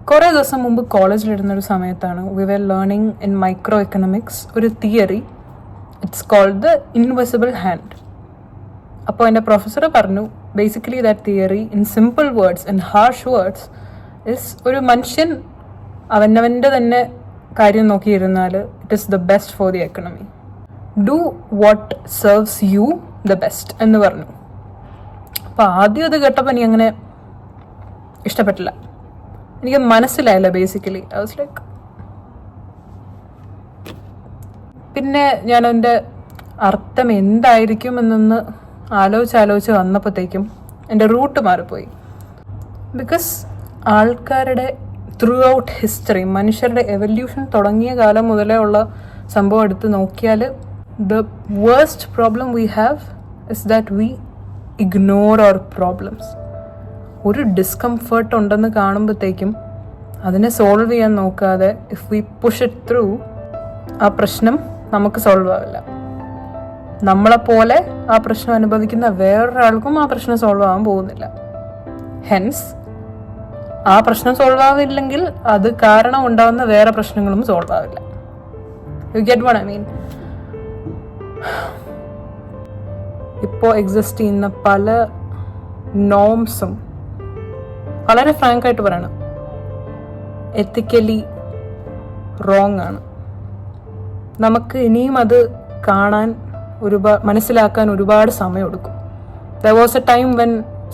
കുറേ ദിവസം മുമ്പ് കോളേജിലിരുന്നൊരു സമയത്താണ് we were learning in microeconomics ഒരു theory. It's called the invisible hand. അപ്പോൾ എൻ്റെ പ്രൊഫസർ പറഞ്ഞു, basically that theory in simple words, in harsh words, is ഒരു മനുഷ്യൻ അവനവൻ്റെ തന്നെ കാര്യം നോക്കിയിരുന്നാൽ it is the best for the economy. Do what serves you the best എന്ന് പറഞ്ഞു. അപ്പോൾ ആദ്യം അത് കേട്ടപ്പോൾ എനിക്ക് അങ്ങനെ ഇഷ്ടപ്പെട്ടില്ല. എനിക്ക് മനസ്സിലായില്ല ബേസിക്കലി. ഐ വാസ് ലൈക്ക്, പിന്നെ ഞാൻ എൻ്റെ അർത്ഥം എന്തായിരിക്കും എന്നൊന്ന് ആലോചിച്ച് വന്നപ്പോഴത്തേക്കും എൻ്റെ റൂട്ട് മാറിപ്പോയി. ബിക്കോസ് ആൾക്കാരുടെ ത്രൂ ഔട്ട് ഹിസ്റ്ററി, മനുഷ്യരുടെ എവല്യൂഷൻ തുടങ്ങിയ കാലം മുതലേ ഉള്ള സംഭവം എടുത്ത് നോക്കിയാൽ the worst problem we have is that we ignore our problems. ഒരു ഡിസ്കംഫർട്ട് ഉണ്ടെന്ന് കാണുമ്പോഴത്തേക്കും അതിനെ സോൾവ് ചെയ്യാൻ നോക്കാതെ if we push it through, ആ പ്രശ്നം നമുക്ക് സോൾവ് ആവില്ല. നമ്മളെപ്പോലെ ആ പ്രശ്നം അനുഭവിക്കുന്ന വേറൊരാൾക്കും ആ പ്രശ്നം സോൾവ് ആവാൻ പോകുന്നില്ല. ഹെൻസ് ആ പ്രശ്നം സോൾവ് ആവില്ലെങ്കിൽ അത് കാരണം ഉണ്ടാകുന്ന വേറെ പ്രശ്നങ്ങളും സോൾവ് ആവില്ല. You get what I mean? ഇപ്പോൾ എക്സിസ്റ്റ് ചെയ്യുന്ന പല നോംസും വളരെ ഫ്രാങ്കായിട്ട് പറയണം, എത്തിക്കലി റോങ് ആണ്. നമുക്ക് ഇനിയും അത് കാണാൻ മനസ്സിലാക്കാൻ ഒരുപാട് സമയമെടുക്കും. There was a time when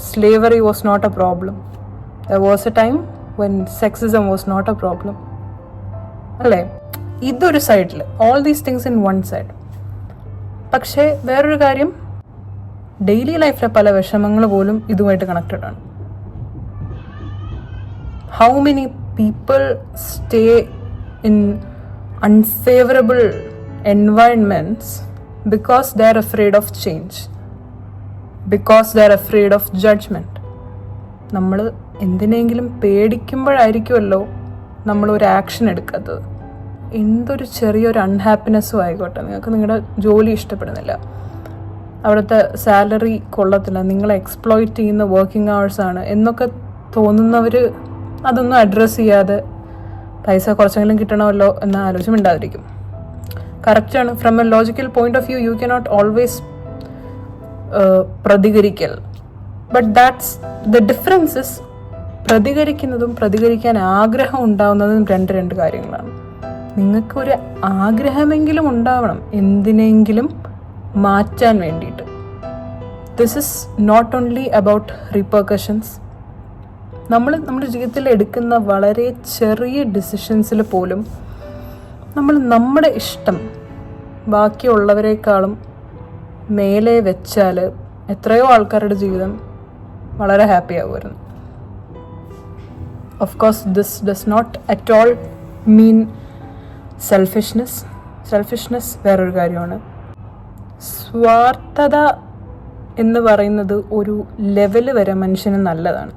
slavery was not a problem. There was a time when sexism was not a problem. അല്ലേ? ഇതൊരു സൈഡിൽ, all these things in one side. പക്ഷേ വേറൊരു കാര്യം, ഡെയിലി ലൈഫിലെ പല വിഷമങ്ങൾ പോലും ഇതുമായിട്ട് കണക്റ്റഡ് ആണ്. How many people stay in unfavorable environments because they are afraid of change, because they are afraid of judgment. നമ്മൾ എന്തിനെങ്കിലും പേടിക്കുമ്പോഴായിരിക്കുമല്ലോ നമ്മളൊരു ആക്ഷൻ എടുക്കാത്തത്. എന്തൊരു ചെറിയൊരു അൺഹാപ്പിനെസ്സും ആയിക്കോട്ടെ, നിങ്ങൾക്ക് നിങ്ങളുടെ ജോലി ഇഷ്ടപ്പെടുന്നില്ല, അവിടുത്തെ സാലറി കൊള്ളത്തില്ല, നിങ്ങളെ എക്സ്പ്ലോയിറ്റ് ചെയ്യുന്ന വർക്കിംഗ് അവേഴ്സാണ് എന്നൊക്കെ തോന്നുന്നവർ അതൊന്നും അഡ്രസ്സ് ചെയ്യാതെ പൈസ കുറച്ചെങ്കിലും കിട്ടണമല്ലോ എന്ന ആലോചന ഉണ്ടായിരിക്കും. കറക്റ്റാണ്. From a logical point of view you cannot always പ്രതികരിക്കൽ. But that's the differences. പ്രതികരിക്കുന്നതും പ്രതികരിക്കാൻ ആഗ്രഹം ഉണ്ടാവുന്നതും രണ്ട് കാര്യങ്ങളാണ്. നിങ്ങൾക്കൊരു ആഗ്രഹമെങ്കിലും ഉണ്ടാവണം എന്തിനെങ്കിലും മാറ്റാൻ വേണ്ടിയിട്ട്. This is not only about repercussions. നമ്മൾ നമ്മുടെ ജീവിതത്തിൽ എടുക്കുന്ന വളരെ ചെറിയ ഡിസിഷൻസിൽ പോലും നമ്മൾ നമ്മുടെ ഇഷ്ടം ബാക്കിയുള്ളവരെക്കാളും മേലെ വെച്ചാൽ എത്രയോ ആൾക്കാരുടെ ജീവിതം വളരെ ഹാപ്പി ആകുമായിരുന്നു. Of course this does not at all mean selfishness. Selfishness വേറൊരു കാര്യമാണ്. സ്വാർത്ഥത എന്ന് പറയുന്നത് ഒരു ലെവൽ വരെ മനുഷ്യന് നല്ലതാണ്.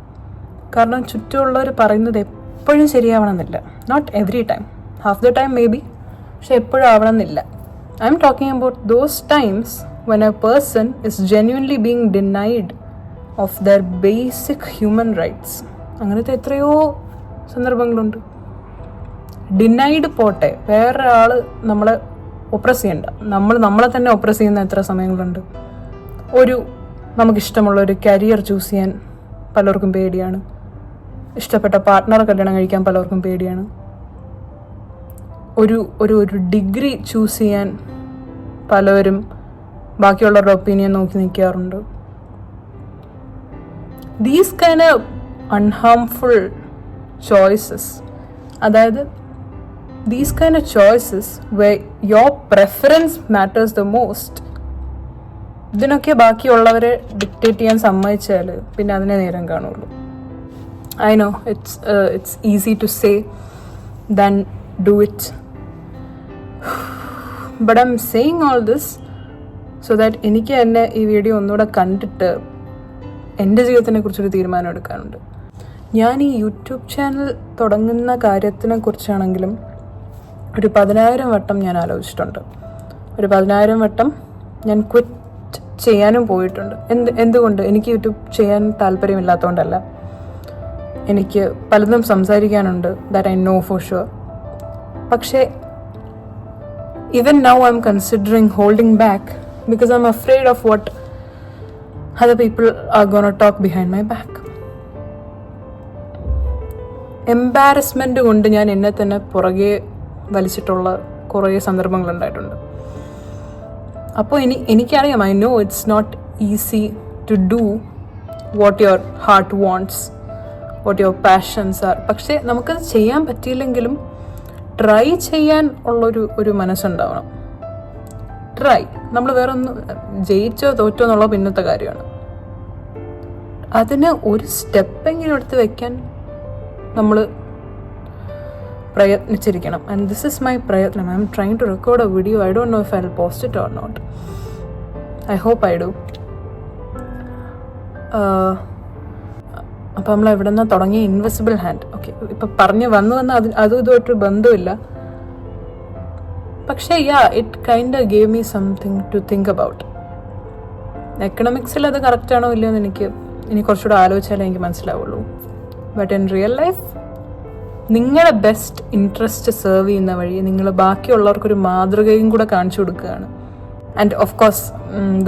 കാരണം ചുറ്റുമുള്ളവർ പറയുന്നത് എപ്പോഴും ശരിയാവണമെന്നില്ല. Not every time, half the time may be, പക്ഷെ എപ്പോഴും ആവണമെന്നില്ല. I am talking about those times when a person is genuinely being denied of their basic human rights. അങ്ങനത്തെ എത്രയോ സന്ദർഭങ്ങളുണ്ട്. ഡിനൈഡ് പോട്ടെ, വേറൊരാൾ നമ്മളെ ഒപ്രസ് ചെയ്യണ്ട, നമ്മളെ തന്നെ ഒപ്രസ് ചെയ്യുന്ന എത്ര സമയങ്ങളുണ്ട്. നമുക്കിഷ്ടമുള്ള ഒരു കരിയർ ചൂസ് ചെയ്യാൻ പലർക്കും പേടിയാണ്. ഇഷ്ടപ്പെട്ട പാർട്ട്ണറെ കല്യാണം കഴിക്കാൻ പലർക്കും പേടിയാണ്. ഒരു ഡിഗ്രി ചൂസ് ചെയ്യാൻ പലവരും ബാക്കിയുള്ളവരുടെ ഒപ്പീനിയൻ നോക്കി നിൽക്കാറുണ്ട്. ദീസ് കൈൻഡ് ഓഫ് അൺഹാംഫുൾ ചോയ്സസ്, അതായത് these kind of choices way your preference matters the most, ഇതിനൊക്കെ ബാക്കിയുള്ളവരെ ഡിക്റ്റേറ്റ് ചെയ്യാൻ സമ്മതിച്ചാൽ പിന്നെ അതിനെ നേരം കാണുള്ളൂ. I know it's easy to say than do it, but I'm saying all this so that എനിക്ക് തന്നെ ഈ വീഡിയോ ഒന്നുകൂടെ കണ്ടിട്ട് എൻ്റെ ജീവിതത്തിനെ കുറിച്ചൊരു തീരുമാനം എടുക്കാനുണ്ട്. ഞാൻ ഈ യൂട്യൂബ് ചാനൽ തുടങ്ങുന്ന കാര്യത്തിനെ കുറിച്ചാണെങ്കിലും ഒരു 10,000 വട്ടം ഞാൻ ആലോചിച്ചിട്ടുണ്ട്. ഒരു 10,000 വട്ടം ഞാൻ ക്വിറ്റ് ചെയ്യാനും പോയിട്ടുണ്ട്. എന്തുകൊണ്ട്? എനിക്ക് യൂട്യൂബ് ചെയ്യാൻ താല്പര്യമില്ലാത്തതുകൊണ്ടല്ല. എനിക്ക് പലതും സംസാരിക്കാനുണ്ട്, that I know for sure. പക്ഷേ even now I'm considering holding back because I'm afraid of what other people are gonna talk behind my back. Embarrassment കൊണ്ട് ഞാൻ എന്നെ തന്നെ പുറകെ വലിച്ചിട്ടുള്ള കുറേ സന്ദർഭങ്ങളുണ്ടായിട്ടുണ്ട്. അപ്പോൾ എനിക്കറിയാം, I know it's not easy to do what your heart wants, what your passions are. പക്ഷേ നമുക്കത് ചെയ്യാൻ പറ്റിയില്ലെങ്കിലും ട്രൈ ചെയ്യാൻ ഉള്ളൊരു മനസ്സുണ്ടാവണം. ട്രൈ. നമ്മൾ വേറെ ഒന്നും ജയിച്ചോ തോറ്റോ എന്നുള്ള പിന്നത്തെ കാര്യമാണ്. അതിന് ഒരു സ്റ്റെപ്പെങ്കിലും എടുത്ത് വെക്കാൻ നമ്മൾ പ്രയത്നിച്ചിരിക്കണം. ആൻഡ് ദിസ് ഇസ് മൈ പ്രയത്നം. I'm trying to record a video. I don't know if I will post it or not. I hope I do. അപ്പോൾ നമ്മൾ എവിടെ നിന്നാണ് തുടങ്ങിയ? Invisible hand. ഓക്കെ, ഇപ്പം പറഞ്ഞ് വന്ന് അതും ഇതുമായിട്ടൊരു ബന്ധമില്ല. പക്ഷേ it kind gave me something to think about. എക്കണോമിക്സിൽ അത് കറക്റ്റാണോ ഇല്ലയോ എന്ന് ഇനി കുറച്ചുകൂടെ ആലോചിച്ചാലേ എനിക്ക് മനസ്സിലാവുള്ളൂ. ബട്ട് ഇൻ റിയൽ ലൈഫ് നിങ്ങളുടെ ബെസ്റ്റ് ഇൻട്രസ്റ്റ് സെർവ് ചെയ്യുന്ന വഴി നിങ്ങൾ ബാക്കിയുള്ളവർക്കൊരു മാതൃകയും കൂടെ കാണിച്ചു കൊടുക്കുകയാണ്. And of course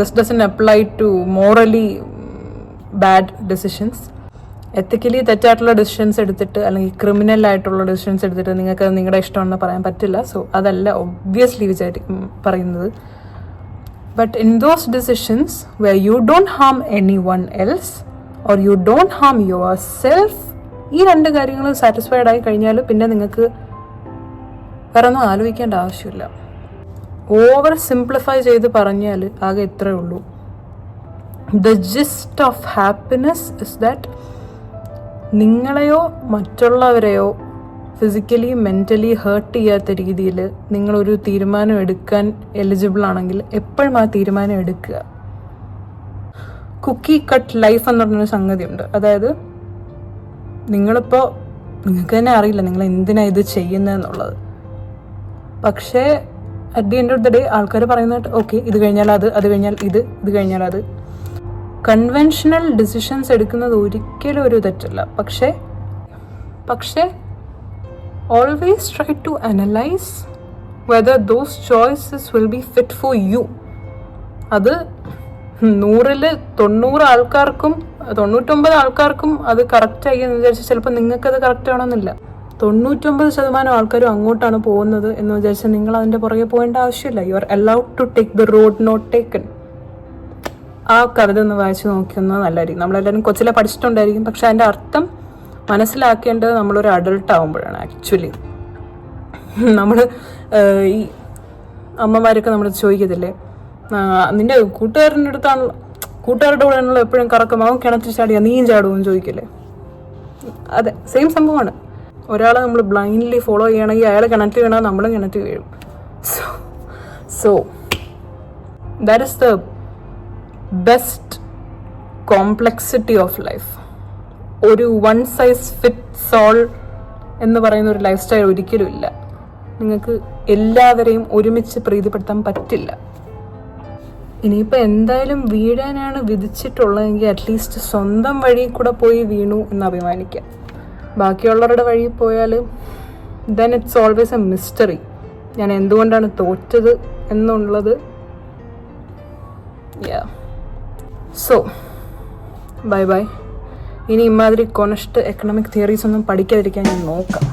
this doesn't apply to morally bad decisions. Ethically തെറ്റായിട്ടുള്ള ഡിസിഷൻസ് എടുത്തിട്ട് അല്ലെങ്കിൽ ക്രിമിനൽ ആയിട്ടുള്ള ഡിസിഷൻസ് എടുത്തിട്ട് നിങ്ങൾക്ക് നിങ്ങളുടെ ഇഷ്ടമാണെന്ന് പറയാൻ പറ്റില്ല. സോ അതല്ല ഒബ്വിയസ്ലി പറയുന്നത്. But in those decisions where you don't harm anyone else or you don't harm yourself, ഈ രണ്ട് കാര്യങ്ങളും സാറ്റിസ്ഫൈഡ് ആയി കഴിഞ്ഞാൽ പിന്നെ നിങ്ങൾക്ക് വേറെ ഒന്നും ആലോചിക്കേണ്ട ആവശ്യമില്ല. ഓവർ സിംപ്ലിഫൈ ചെയ്ത് പറഞ്ഞാൽ ആകെ ഇത്രയേ ഉള്ളൂ. The gist of happiness is that നിങ്ങളെയോ മറ്റുള്ളവരെയോ ഫിസിക്കലി മെൻ്റലി ഹേർട്ട് ചെയ്യാത്ത രീതിയിൽ നിങ്ങളൊരു തീരുമാനം എടുക്കാൻ എലിജിബിൾ ആണെങ്കിൽ എപ്പോഴും ആ തീരുമാനം എടുക്കുക. കുക്കി കട്ട് ലൈഫ് എന്ന് പറഞ്ഞൊരു സംഗതിയുണ്ട്. അതായത് നിങ്ങൾക്ക് തന്നെ അറിയില്ല നിങ്ങൾ എന്തിനാണ് ഇത് ചെയ്യുന്നതെന്നുള്ളത്. പക്ഷേ at the end of the day ആൾക്കാർ പറയുന്നത് ഓക്കെ, ഇത് കഴിഞ്ഞാൽ അത് കഴിഞ്ഞാൽ ഇത് കഴിഞ്ഞാൽ അത്. കൺവെൻഷണൽ ഡിസിഷൻസ് എടുക്കുന്നത് ഒരിക്കലും ഒരു തെറ്റല്ല. പക്ഷേ always try to analyse whether those choices will be fit for you. അത് 100-ൽ 90 ആൾക്കാർക്കും 99 ആൾക്കാർക്കും അത് കറക്റ്റായി എന്ന് വിചാരിച്ചാൽ ചിലപ്പോൾ നിങ്ങൾക്കത് കറക്റ്റ് ആവണമെന്നില്ല. 99% ആൾക്കാരും അങ്ങോട്ടാണ് പോകുന്നത് എന്ന് വിചാരിച്ചാൽ നിങ്ങൾ അതിൻ്റെ പുറകെ പോകേണ്ട ആവശ്യമില്ല. You are allowed to take the road not taken. ആ കവിത ഒന്ന് വായിച്ച് നോക്കുന്നത് നല്ലതായിരിക്കും. നമ്മളെല്ലാവരും കൊച്ചിലെ പഠിച്ചിട്ടുണ്ടായിരിക്കും. പക്ഷെ അതിൻ്റെ അർത്ഥം മനസ്സിലാക്കേണ്ടത് നമ്മളൊരു അഡൾട്ട് ആകുമ്പോഴാണ്. ആക്ച്വലി നമ്മൾ ഈ അമ്മമാരൊക്കെ നമ്മൾ ചോദിക്കത്തില്ലേ, നിൻ്റെ കൂട്ടുകാരുടെ കൂടെയാണല്ലോ എപ്പോഴും കറക്കമാവും, കിണറ്റിൽ ചാടിയാൽ നീയും ചാടുമെന്ന് ചോദിക്കില്ലേ? അതെ, സെയിം സംഭവമാണ്. ഒരാളെ നമ്മൾ ബ്ലൈൻഡ്ലി ഫോളോ ചെയ്യണമെങ്കിൽ അയാൾ കിണറ്റിൽ വീണാൽ നമ്മളും കിണറ്റിൽ വീഴും. So that is the best complexity of life. ഒരു വൺ സൈസ് ഫിറ്റ്സ് ഓൾ എന്ന് പറയുന്ന ഒരു ലൈഫ് സ്റ്റൈൽ ഒരിക്കലും ഇല്ല. നിങ്ങൾക്ക് എല്ലാവരെയും ഒരുമിച്ച് പ്രീതിപ്പെടുത്താൻ പറ്റില്ല. ഇനിയിപ്പോൾ എന്തായാലും വീഴാനാണ് വിധിച്ചിട്ടുള്ളതെങ്കിൽ അറ്റ്ലീസ്റ്റ് സ്വന്തം വഴി കൂടെ പോയി വീണു എന്ന് അഭിമാനിക്കാം. ബാക്കിയുള്ളവരുടെ വഴി പോയാൽ then it's always a mystery. ഞാൻ എന്തുകൊണ്ടാണ് തോറ്റത് എന്നുള്ളത്. So bye. ഇനി ഇമാതിരി കൊണസ്റ്റ് എക്കണോമിക് തിയറീസ് ഒന്നും പഠിക്കാതിരിക്കാൻ ഞാൻ നോക്കാം.